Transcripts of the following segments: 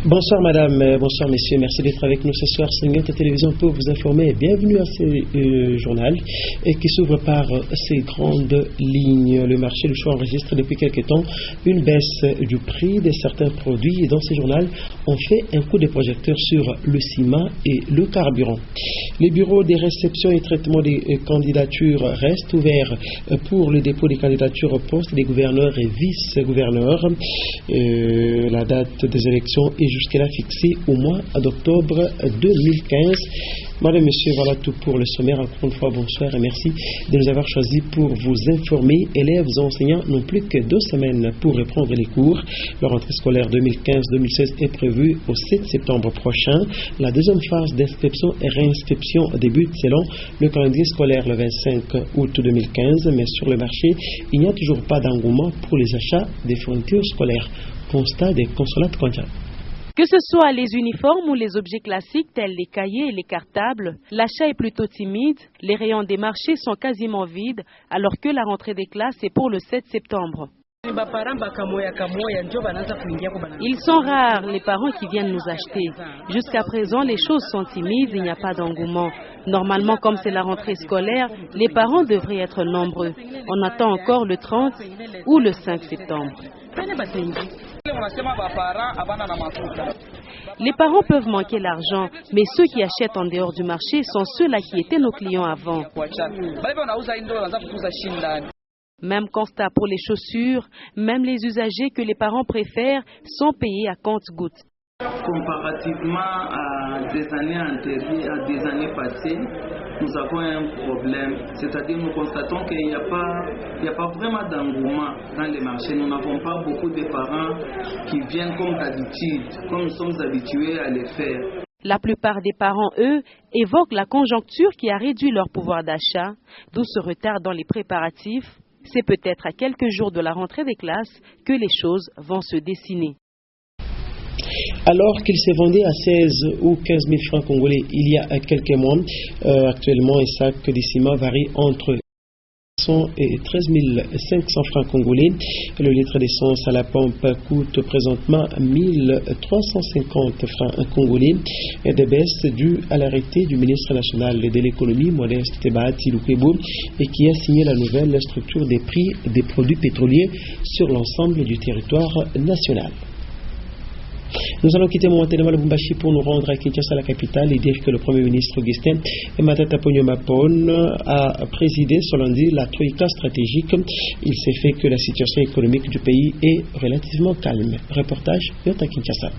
Bonsoir madame, bonsoir messieurs, merci d'être avec nous ce soir sur Ngenta Télévision pour vous informer. Bienvenue à ce journal qui s'ouvre par ces grandes lignes. Le marché du choix enregistre depuis quelques temps une baisse du prix de certains produits et dans ce journal on fait un coup de projecteur sur le ciment et le carburant. Les bureaux des réceptions et traitements des candidatures restent ouverts pour le dépôt des candidatures au poste des gouverneurs et vice-gouverneurs. La date des élections est jusqu'à là fixée au mois d'octobre 2015. Madame, Monsieur, voilà tout pour le sommaire. Encore une fois, bonsoir et merci de nous avoir choisis pour vous informer. Élèves et enseignants n'ont plus que 2 semaines pour reprendre les cours. La rentrée scolaire 2015-2016 est prévue au 7 septembre prochain. La deuxième phase d'inscription et réinscription débute selon le calendrier scolaire le 25 août 2015. Mais sur le marché, il n'y a toujours pas d'engouement pour les achats des fournitures scolaires. Constat des consulates comptables. Que ce soit les uniformes ou les objets classiques tels les cahiers et les cartables, l'achat est plutôt timide, les rayons des marchés sont quasiment vides alors que la rentrée des classes est pour le 7 septembre. Ils sont rares les parents qui viennent nous acheter. Jusqu'à présent, les choses sont timides, il n'y a pas d'engouement. Normalement, comme c'est la rentrée scolaire, les parents devraient être nombreux. On attend encore le 30 ou le 5 septembre. Les parents peuvent manquer l'argent, mais ceux qui achètent en dehors du marché sont ceux-là qui étaient nos clients avant. Même constat pour les chaussures, même les usagers que les parents préfèrent sont payés à compte-gouttes. Comparativement à des années antérieures, à des années passées, nous avons un problème. C'est-à-dire nous constatons qu'il n'y a pas vraiment d'engouement dans les marchés. Nous n'avons pas beaucoup de parents qui viennent comme d'habitude, comme nous sommes habitués à les faire. La plupart des parents, eux, évoquent la conjoncture qui a réduit leur pouvoir d'achat, d'où ce retard dans les préparatifs. C'est peut-être à quelques jours de la rentrée des classes que les choses vont se dessiner. Alors qu'il s'est vendu à 16 ou 15 000 francs congolais il y a quelques mois, actuellement un sac de ciment varie entre 100 et 13 500 francs congolais. Le litre d'essence à la pompe coûte présentement 1350 francs congolais. Et des baisses dues à l'arrêté du ministre national de l'économie, Modeste Tebahati Lukwebo, et qui a signé la nouvelle structure des prix des produits pétroliers sur l'ensemble du territoire national. Nous allons quitter momentanément Lubumbashi pour nous rendre à Kinshasa, la capitale, et dire que le Premier ministre Augustin Matata Ponyo Mapon a présidé ce lundi la troïka stratégique. Il s'est fait que la situation économique du pays est relativement calme. Reportage Yota Kinshasa.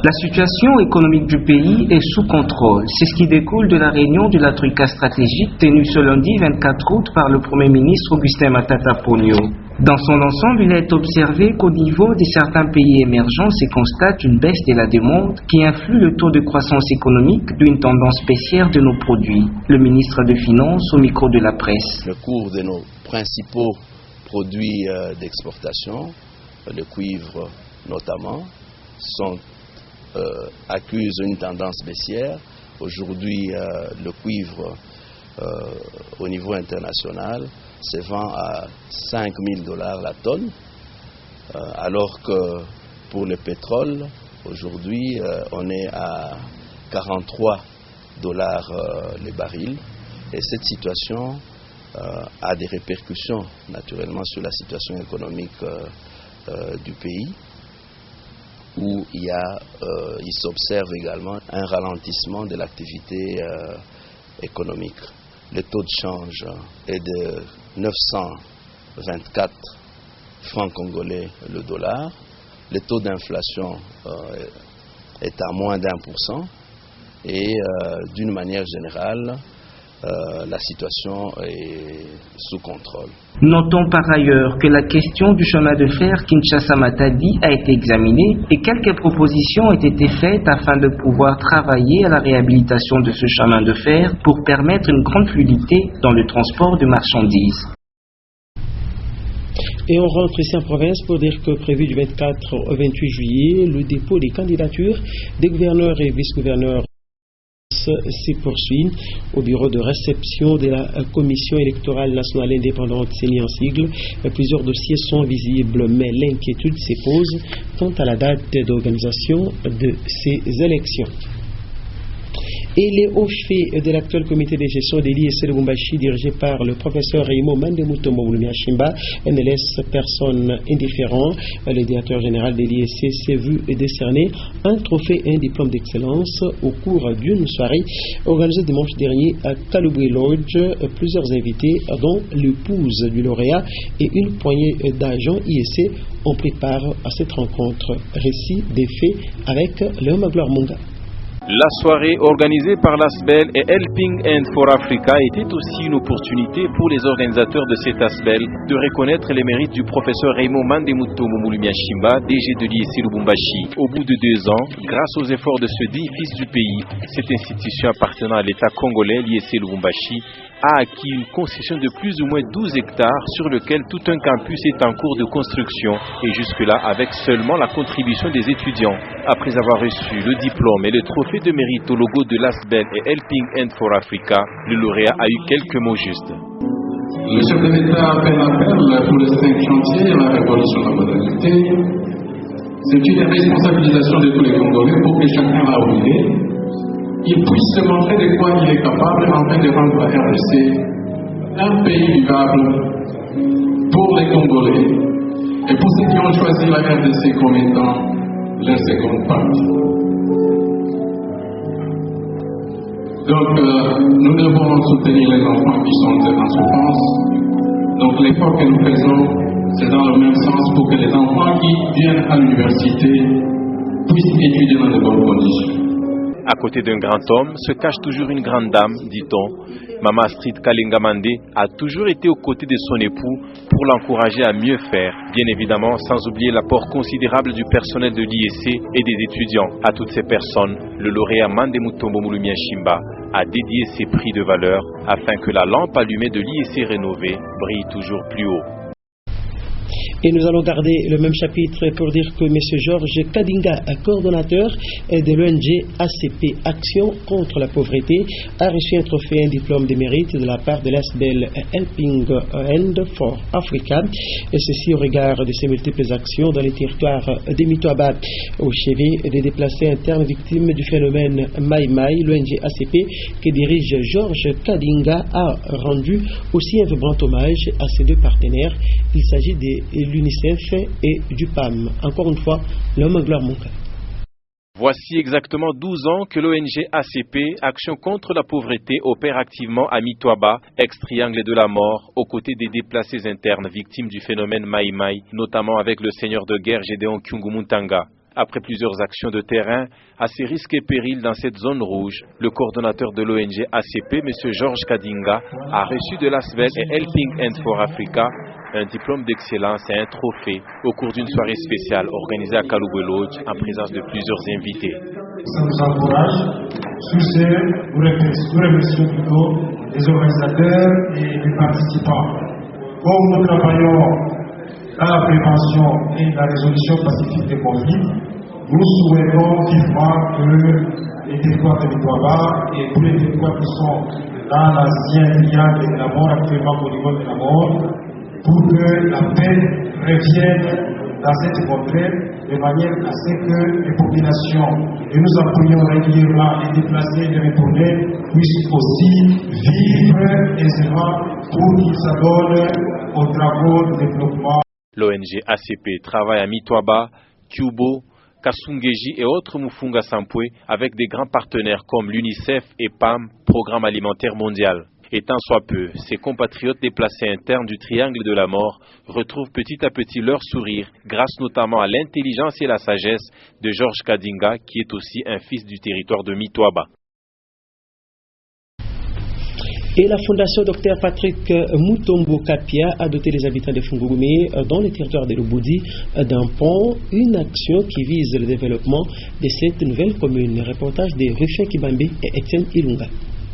La situation économique du pays est sous contrôle. C'est ce qui découle de la réunion de la troïka stratégique tenue ce lundi 24 août par le Premier ministre Augustin Matata Ponyo. Dans son ensemble, il est observé qu'au niveau de certains pays émergents se constate une baisse de la demande qui influe le taux de croissance économique d'une tendance baissière de nos produits. Le ministre des Finances au micro de la presse. Le cours de nos principaux produits d'exportation, le cuivre notamment, accuse une tendance baissière. Aujourd'hui, le cuivre au niveau international se vend à $5 000 la tonne, alors que pour le pétrole, aujourd'hui, on est à $43 le baril. Et cette situation a des répercussions naturellement sur la situation économique du pays, où il s'observe également un ralentissement de l'activité économique. Le taux de change est de 924 francs congolais le dollar. Le taux d'inflation est à moins d'1%. Et d'une manière générale, la situation est sous contrôle. Notons par ailleurs que la question du chemin de fer Kinshasa-Matadi a été examinée et quelques propositions ont été faites afin de pouvoir travailler à la réhabilitation de ce chemin de fer pour permettre une grande fluidité dans le transport de marchandises. Et on rentre ici en province pour dire que prévu du 24 au 28 juillet, le dépôt des candidatures des gouverneurs et vice-gouverneurs s'y poursuit. Au bureau de réception de la Commission électorale nationale indépendante, CENI en sigle, plusieurs dossiers sont visibles, mais l'inquiétude se pose quant à la date d'organisation de ces élections. Et les hauts chefs de l'actuel comité de gestion de l'IEC Lubumbashi, dirigé par le professeur Raymond Mandemutombo Mulumyashimba, ne laisse personne indifférent. Le directeur général de l'IEC s'est vu décerner un trophée et un diplôme d'excellence au cours d'une soirée organisée dimanche dernier à Kalubwe Lodge. Plusieurs invités, dont l'épouse du lauréat et une poignée d'agents IEC, ont pris part à cette rencontre. Récit des faits avec Léon Magloire Munga. La soirée organisée par l'ASBEL et Helping Hand for Africa était aussi une opportunité pour les organisateurs de cet ASBEL de reconnaître les mérites du professeur Raymond Mandemutombo Mulumyashimba, DG de l'IEC Lubumbashi. Au bout de 2 ans, grâce aux efforts de ce digne fils du pays, cette institution appartenant à l'État congolais, l'IEC Lubumbashi, a acquis une concession de plus ou moins 12 hectares sur lequel tout un campus est en cours de construction et jusque-là avec seulement la contribution des étudiants. Après avoir reçu le diplôme et le trophée de mérite au logo de l'ASBEL et Helping Hand for Africa, le lauréat a eu quelques mots justes. Le chef de l'État appelle pour les 5 chantiers, la révolution de la modernité. C'est une responsabilisation de tous les Congolais pour que chacun là où il puisse se montrer de quoi il est capable afin de rendre la RDC un pays vivable pour les Congolais et pour ceux qui ont choisi la RDC comme étant leur seconde partie. Donc, nous devons soutenir les enfants qui sont en souffrance. Donc, l'effort que nous faisons, c'est dans le même sens pour que les enfants qui viennent à l'université puissent étudier dans de bonnes conditions. À côté d'un grand homme se cache toujours une grande dame, dit-on. Mama Astrid Kalinga Mandé a toujours été aux côtés de son époux pour l'encourager à mieux faire. Bien évidemment, sans oublier l'apport considérable du personnel de l'IEC et des étudiants. À toutes ces personnes, le lauréat Mandemutombo Mulumyashimba a dédié ses prix de valeur afin que la lampe allumée de l'IEC rénovée brille toujours plus haut. Et nous allons garder le même chapitre pour dire que M. Georges Kadinga, coordonnateur de l'ONG ACP Action contre la pauvreté, a reçu un trophée et un diplôme de mérite de la part de l'ASBEL Helping Hand for Africa, et ceci au regard de ses multiples actions dans les territoires de Mitwaba. Au chevet des déplacés internes victimes du phénomène Mai Mai, l'ONG ACP que dirige Georges Kadinga a rendu aussi un vibrant hommage à ses 2 partenaires. Il s'agit de l'UNICEF et du PAM. Encore une fois, l'homme Gloire Monka. Voici exactement 12 ans que l'ONG ACP, Action contre la pauvreté, opère activement à Mitwaba, ex-triangle de la mort, aux côtés des déplacés internes victimes du phénomène Mai Mai, notamment avec le seigneur de guerre Gédéon Kyungu Muntanga. Après plusieurs actions de terrain, à ses risques et périls dans cette zone rouge, le coordonnateur de l'ONG ACP, M. Georges Kadinga, a reçu de l'ASBEL et Helping Hand for Africa un diplôme d'excellence et un trophée au cours d'une soirée spéciale organisée à Kalubwe Lodge en présence de plusieurs invités. Ça nous encourage. Sur ce, nous remercions plutôt les organisateurs et les participants. Comme nous travaillons dans la prévention et la résolution pacifique des conflits, nous souhaitons vivement que les territoires de Mitwaba et tous les territoires qui sont dans l'ancien triangle de la mort, actuellement au niveau de la mort, pour que la paix revienne dans cette contrée de manière à ce que les populations que nous appuyons régulièrement et déplacées et retourner puissent aussi vivre aisément pour qu'ils s'abonnent aux travaux de développement. L'ONG ACP travaille à Mitwaba, Kyubo, Kasungeji et autres Mufunga Sampwe avec des grands partenaires comme l'UNICEF et PAM, Programme alimentaire mondial. Et tant soit peu, ces compatriotes déplacés internes du triangle de la mort retrouvent petit à petit leur sourire, grâce notamment à l'intelligence et la sagesse de Georges Kadinga, qui est aussi un fils du territoire de Mitwaba. Et la fondation Dr Patrick Mutombo Kapia a doté les habitants de Fungurume, dans le territoire de Lubudi, d'un pont, une action qui vise le développement de cette nouvelle commune. Reportage de Rufin Kibambi et Etienne Ilunga.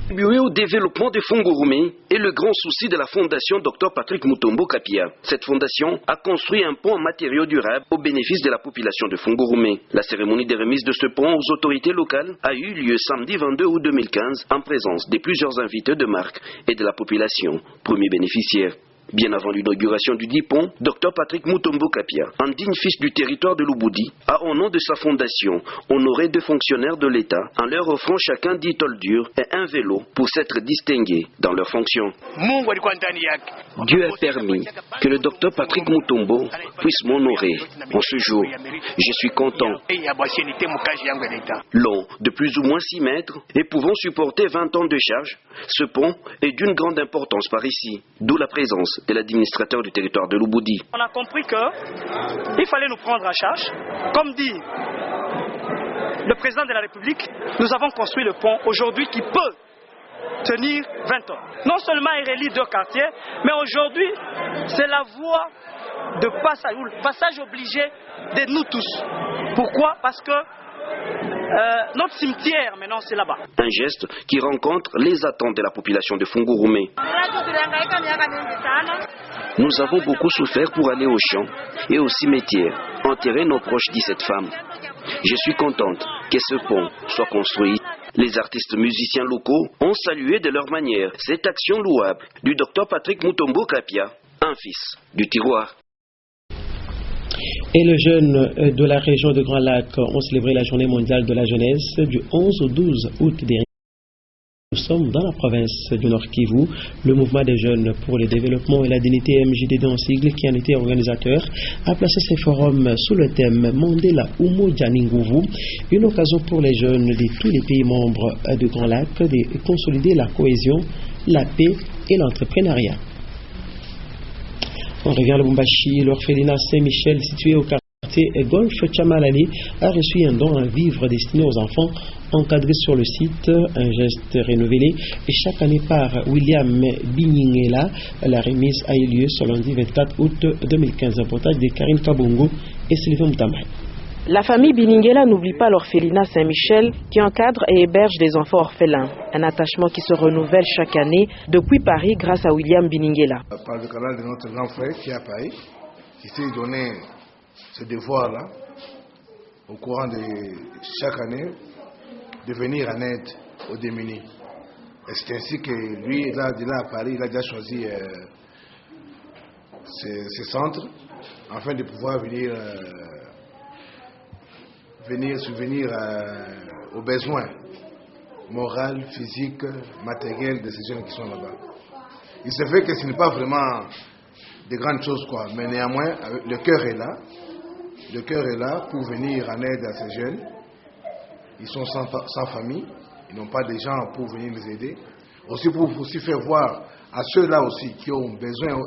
Contribuer au développement de Fungurumé est le grand souci de la fondation Dr Patrick Mutombo Kapia. Cette fondation a construit un pont en matériaux durables au bénéfice de la population de Fungurumé. La cérémonie de remise de ce pont aux autorités locales a eu lieu samedi 22 août 2015 en présence de plusieurs invités de marque et de la population, premiers bénéficiaires. Bien avant l'inauguration du dit pont, Dr Patrick Mutombo Kapia, un digne fils du territoire de Lubudi, a au nom de sa fondation honoré 2 fonctionnaires de l'État en leur offrant chacun 10 toldures et un vélo pour s'être distingués dans leurs fonctions. Dieu a permis que le Dr Patrick Mutombo puisse m'honorer en ce jour. Je suis content. Long de plus ou moins 6 mètres et pouvant supporter 20 tonnes de charge, ce pont est d'une grande importance par ici, d'où la présence de l'administrateur du territoire de Lubudi. On a compris qu'il fallait nous prendre en charge. Comme dit le président de la République, nous avons construit le pont aujourd'hui qui peut tenir 20 ans. Non seulement il relie 2 quartiers, mais aujourd'hui, c'est la voie de passage, ou le passage obligé de nous tous. Pourquoi? Parce que notre cimetière, maintenant, c'est là-bas. Un geste qui rencontre les attentes de la population de Fungurumé. Nous avons beaucoup souffert pour aller au champ et au cimetière, enterrer nos proches, dit cette femme. Je suis contente que ce pont soit construit. Les artistes musiciens locaux ont salué de leur manière cette action louable du Dr Patrick Mutombo Kapia, un fils du terroir. Et les jeunes de la région de Grand Lac ont célébré la journée mondiale de la jeunesse du 11 au 12 août dernier. Nous sommes dans la province du Nord Kivu. Le mouvement des jeunes pour le développement et la dignité MJDD en sigle, qui en était organisateur, a placé ces forums sous le thème Mandela Umo Janinguvu, une occasion pour les jeunes de tous les pays membres de Grand Lac de consolider la cohésion, la paix et l'entrepreneuriat. On revient à Lubumbashi. L'orphelinat Saint-Michel, situé au quartier Golf Chamalali, a reçu un don à vivre destiné aux enfants encadré sur le site, un geste renouvelé chaque année par William Binyingela. La remise a eu lieu ce lundi 24 août 2015. Un reportage de Karine Kabongo et Sylvain Moutamay. La famille Biningela n'oublie pas l'orphelinat Saint-Michel qui encadre et héberge des enfants orphelins. Un attachement qui se renouvelle chaque année depuis Paris grâce à William Biningela. Par le canal de notre grand frère qui est à Paris, qui s'est donné ce devoir-là au courant de chaque année de venir en aide aux démunis. Et c'est ainsi que lui, là à Paris, il a déjà choisi ce centre afin de pouvoir venir subvenir aux besoins moraux, physiques, matériels de ces jeunes qui sont là-bas. Il se fait que ce n'est pas vraiment de grandes choses, quoi, mais néanmoins, le cœur est là. Le cœur est là pour venir en aide à ces jeunes. Ils sont sans famille, ils n'ont pas de gens pour venir les aider. Aussi pour aussi faire voir à ceux-là aussi qui ont besoin,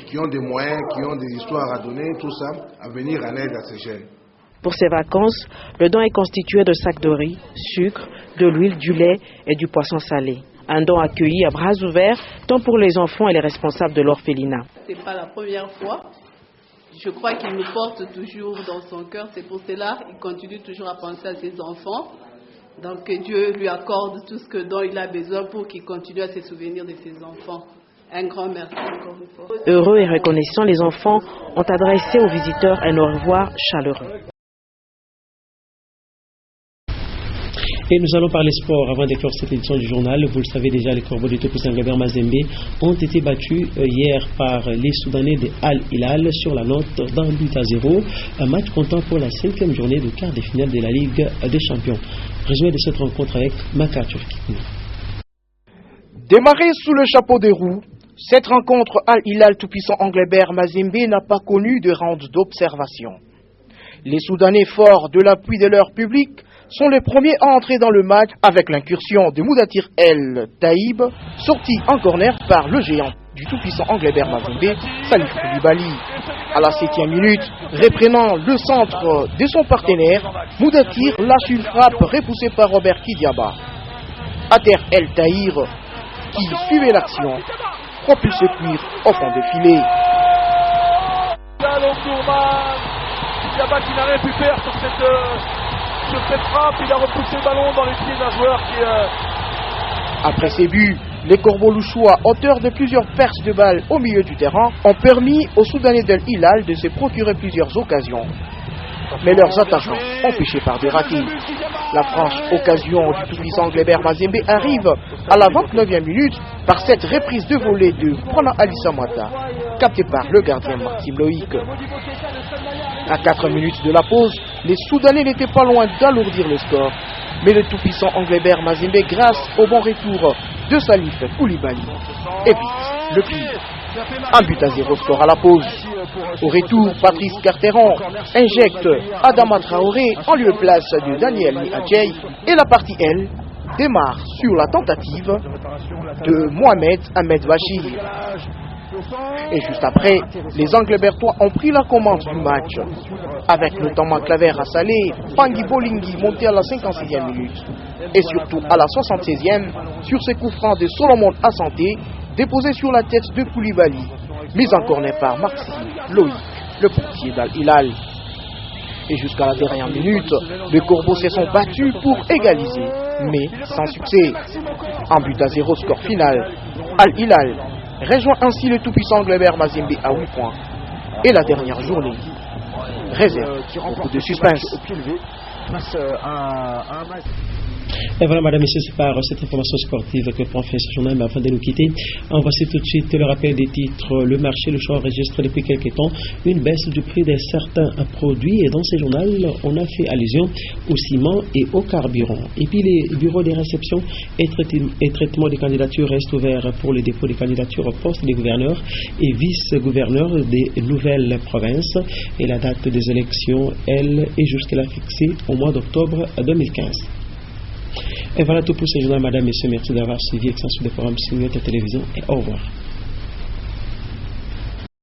qui ont des moyens, qui ont des histoires à donner, tout ça, à venir en aide à ces jeunes. Pour ces vacances, le don est constitué de sacs de riz, sucre, de l'huile, du lait et du poisson salé. Un don accueilli à bras ouverts, tant pour les enfants et les responsables de l'orphelinat. Ce n'est pas la première fois. Je crois qu'il nous porte toujours dans son cœur. C'est pour cela qu'il continue toujours à penser à ses enfants. Donc que Dieu lui accorde tout ce dont il a besoin pour qu'il continue à se souvenir de ses enfants. Un grand merci encore une fois. Heureux et reconnaissants, les enfants ont adressé aux visiteurs un au revoir chaleureux. Et nous allons parler sport avant d'éclore cette édition du journal. Vous le savez déjà, les Corbeaux de Topousin Gaber Mazembe ont été battus hier par les Soudanais de Al Hilal sur la note d'un but à 0. Un match comptant pour la 5e journée de quart de finale de la Ligue des Champions. Résumé de cette rencontre avec Maka Turki. Démarrée sous le chapeau des roues, cette rencontre Al Hilal tout-puissant Anglebert Mazembe n'a pas connu de round d'observation. Les Soudanais forts de l'appui de leur public sont les premiers à entrer dans le match avec l'incursion de Moudatir El Taïb, sorti en corner par le géant du tout-puissant Anglebert Mazembe, Salif Koulibaly. À la 7e minute, reprenant le centre de son partenaire, Moudatir lâche une frappe repoussée par Robert Kidiaba. À terre El Taïr, qui suivait l'action, propulse Cuir au fond de filet. Kidiaba qui n'a rien pu faire sur cette frappe, il a repoussé le ballon dans les pieds d'un joueur Après ces buts, les Corbeaux louchois, auteurs de plusieurs perces de balles au milieu du terrain, ont permis aux Soudanais d'Al Hilal de se procurer plusieurs occasions. Mais leurs attaquants ont pêché par des ratés. La franche occasion du tout-puissant Anglebert Mazembe arrive à la 29e minute par cette reprise de volée de Prana Alissa Mata, captée par le gardien Martin Loïc. À 4 minutes de la pause, les Soudanais n'étaient pas loin d'alourdir le score. Mais le tout-puissant Anglebert Mazembe, grâce au bon retour de Salif Koulibaly, évite le pire. 1-0 score à la pause. Au retour, Patrice Carteron injecte Adama Traoré en lieu et place de Daniel Niadjei et la partie, elle, démarre sur la tentative de Mohamed Ahmed Bachir. Et juste après, les Anglebertois ont pris la commande du match, avec notamment Claver Assalé, Pangui Bolingui monté à la 56e minute, et surtout à la 76e, sur ses coups francs de Solomon Assanté, déposé sur la tête de Koulibaly, mise en corner par Maxime Loïc, le portier d'Al Hilal. Et jusqu'à la dernière minute, les Corbeaux se sont battus pour égaliser, mais sans succès. 1-0 score final. Al Hilal rejoint ainsi le tout-puissant Anglebert Mazembe à 8 points. Et la dernière journée réserve beaucoup de suspense. Et voilà, madame, messieurs, c'est par cette information sportive que prend fin ce journal. Mais avant de nous quitter, on voici tout de suite le rappel des titres. Le marché, le choix enregistre depuis quelques temps une baisse du prix de certains produits. Et dans ce journal, on a fait allusion au ciment et au carburant. Et puis, les bureaux de réception et traitement des candidatures restent ouverts pour le dépôt des candidatures au poste des gouverneurs et vice-gouverneurs des nouvelles provinces. Et la date des élections, elle, est jusqu'à fixée au mois d'octobre 2015. Et voilà tout pour ce journal, madame, messieurs. Merci d'avoir suivi Extension de Forum Signet Télévision et au revoir.